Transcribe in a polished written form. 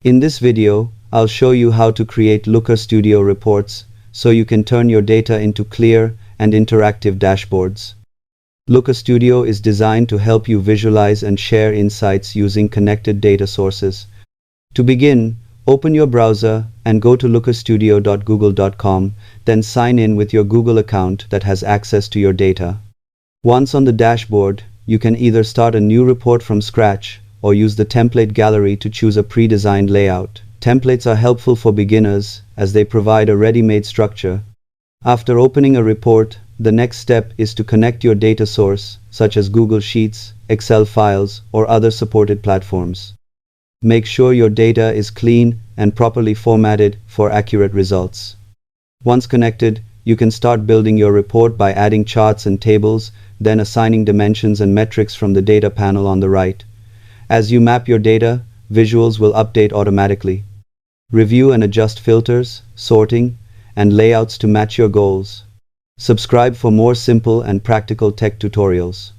In this video, I'll show you how to create Looker Studio reports so you can turn your data into clear and interactive dashboards. Looker Studio is designed to help you visualize and share insights using connected data sources. To begin, open your browser and go to lookerstudio.google.com, then sign in with your Google account that has access to your data. Once on the dashboard, you can either start a new report from scratch or use the template gallery to choose a pre-designed layout. Templates are helpful for beginners as they provide a ready-made structure. After opening a report, the next step is to connect your data source, such as Google Sheets, Excel files, or other supported platforms. Make sure your data is clean and properly formatted for accurate results. Once connected, you can start building your report by adding charts and tables, then assigning dimensions and metrics from the data panel on the right. As you map your data, visuals will update automatically. Review and adjust filters, sorting, and layouts to match your goals. Subscribe for more simple and practical tech tutorials.